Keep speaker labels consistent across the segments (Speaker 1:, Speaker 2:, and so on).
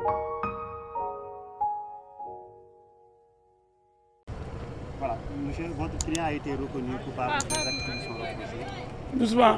Speaker 1: Voilà, monsieur, votre client a été reconnu coupable des actes qui sont reprochés.
Speaker 2: Doucement.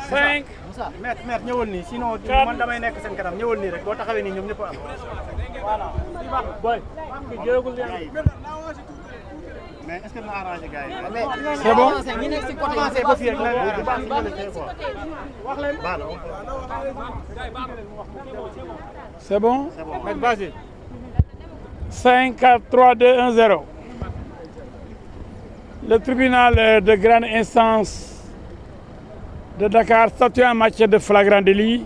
Speaker 2: Cinq.
Speaker 1: Maître ñëwal nii sinon man damay nekk seen kanam ñëwal nii rek boo taxawee nii ñoom ñëpp am. Voilà. Boy. Mais est-ce que dina arrangé gars yi?
Speaker 2: C'est bon?
Speaker 1: Commencé ba fii rek
Speaker 2: C'est bon?
Speaker 1: C'est bon.
Speaker 2: Maître, vas-y. 5, 4, 3, 2, 1, 0. Le tribunal de grande instance de Dakar, statué en matière de flagrant délit,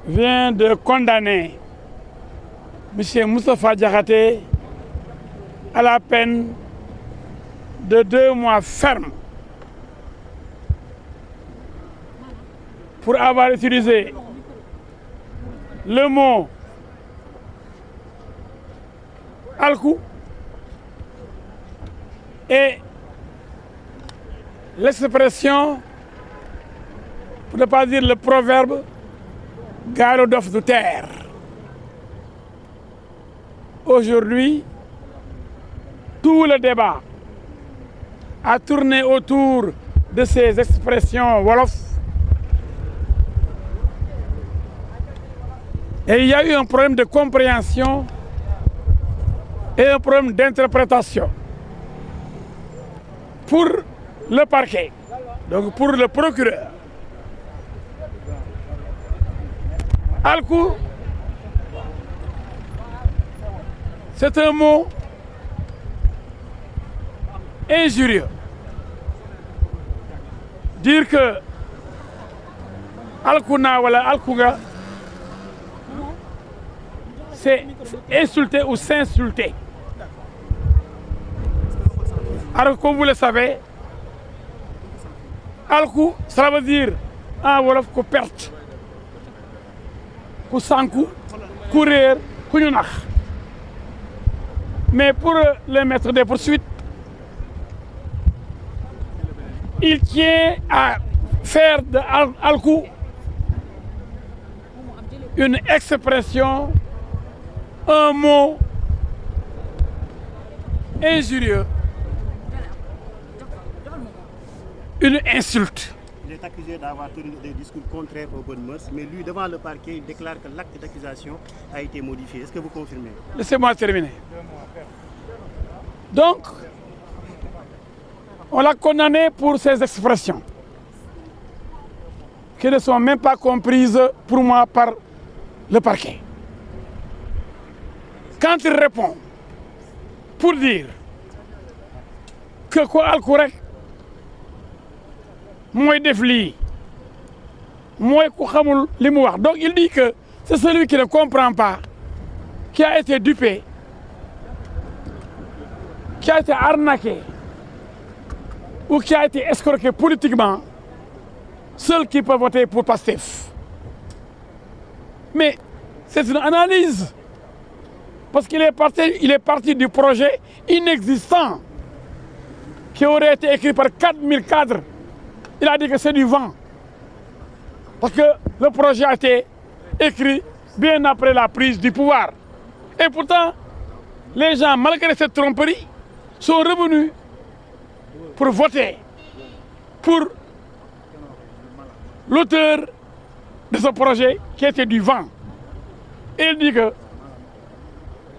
Speaker 2: vient de condamner M. Moustapha Diakhaté à la peine de 2 mois ferme pour avoir utilisé le mot alku et l'expression, pour ne pas dire le proverbe, gaalu dof du terre. Aujourd'hui, tout le débat a tourné autour de ces expressions wolof. Et il y a eu un problème de compréhension et un problème d'interprétation pour le parquet, donc pour le procureur. Alku, c'est un mot injurieux. Dire que alkuna wala alkunga, c'est insulter ou s'insulter. Alors, comme vous le savez, alku, ça veut dire en wolof ko perte, ku sanku, ku réer, ku ñu nax. Mais pour le maître des poursuites, il tient à faire de alku une expression, un mot injurieux, une insulte.
Speaker 1: Il est accusé d'avoir tenu des discours contraires aux bonnes mœurs, mais lui, devant le parquet, il déclare que l'acte d'accusation a été modifié. Est-ce que vous confirmez?
Speaker 2: Laissez-moi terminer. Donc, on l'a condamné pour ses expressions, qui ne sont même pas comprises pour moi par le parquet. Quand il répond pour dire que quoi al-Kourek, moi def li, moi ku xamul li mu wax. Donc il dit que c'est celui qui ne comprend pas, qui a été dupé, qui a été arnaqué ou qui a été escroqué politiquement, seul qui peut voter pour Pastef. Mais c'est une analyse, parce qu'il est parti du projet inexistant qui aurait été écrit par 4000 cadres. Il a dit que c'est du vent, parce que le projet a été écrit bien après la prise du pouvoir. Et pourtant, les gens, malgré cette tromperie, sont revenus pour voter pour l'auteur de ce projet qui était du vent. Et il dit que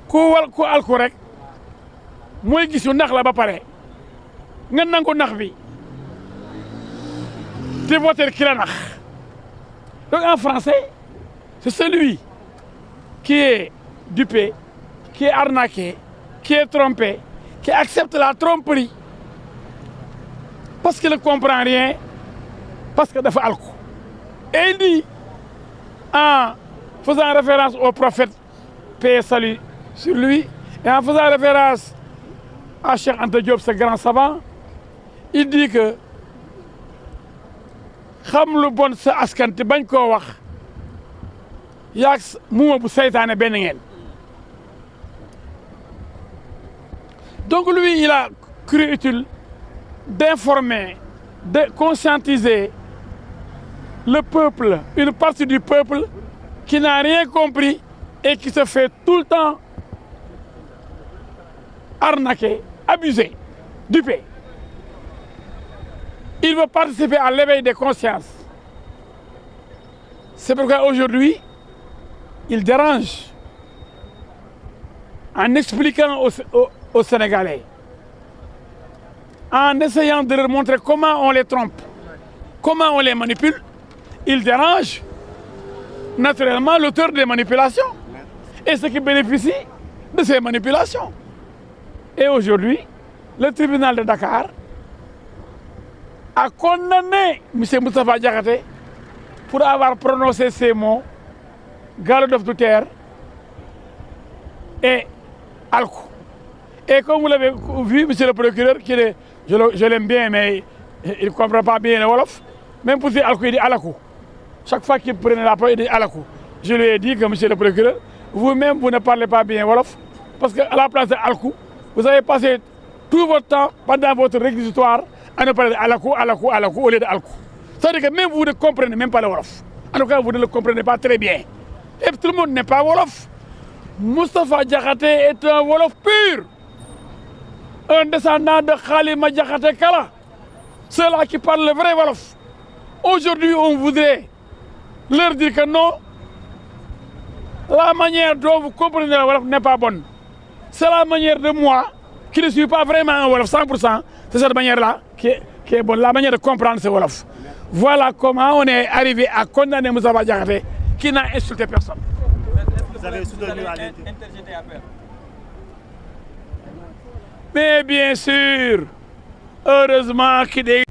Speaker 2: ku alku rek mooy gis yu nax la ba pare nga nangu nax bi te voter ki la nax. Donc en français, c'est celui qui est dupé, qui est arnaqué, qui est trompé, qui accepte la tromperie parce qu'il ne comprend rien, parce que dafa alku. Et il dit, en faisant référence au prophète paix et salut sur lui. Et en faisant référence à Cheikh Anta Diop, ce grand savant, il dit que xam lu bon sa askan te bañ koo wax yaag muuma bu seytaane benn ngeen. Donc lui, il a cru utile d'informer, de conscientiser le peuple, une partie du peuple qui n'a rien compris et qui se fait tout le temps arnaquer, abuser, duper. Il veut participer à l'éveil des consciences. C'est pourquoi aujourd'hui, il dérange en expliquant aux Sénégalais, en essayant de leur montrer comment on les trompe, comment on les manipule. Il dérange naturellement l'auteur des manipulations et ceux qui bénéficient de ces manipulations. Et aujourd'hui, le tribunal de Dakar a condamné M. Moustapha Diakhaté pour avoir prononcé ces mots, Gallo Dof du Terre et Alkou. Et comme vous l'avez vu, monsieur le procureur, qui est, je l'aime bien, mais il ne comprend pas bien le Wolof, même pour dire Alkou, il dit Alakou. Chaque fois qu'il prenait la parole, il dit Alakou. Je lui ai dit que, monsieur le procureur, vous-même, vous ne parlez pas bien Wolof, parce qu'à la place de Alkou, vous avez passé tout votre temps pendant votre réquisitoire à ne parler de Alakou, Alakou, Alakou au lieu de Alkou. C'est-à-dire que même vous ne comprenez même pas le Wolof. En tout cas, vous ne le comprenez pas très bien. Et tout le monde n'est pas Wolof. Moustapha Diakhaté est un Wolof pur. Un descendant de Khalima Diakhaté Kala. Ceux-là qui parlent le vrai Wolof. Aujourd'hui, on voudrait leur dire que non, la manière dont vous comprenez le Wolof n'est pas bonne. C'est la manière de moi, qui ne suis pas vraiment un Wolof 100%, c'est cette manière-là qui est bonne, la manière de comprendre ce Wolof. Voilà comment on est arrivé à condamner Moustapha Diakhaté, qui n'a insulté personne.
Speaker 1: Vous avez soutenu à
Speaker 2: Mais bien sûr, heureusement qu'il y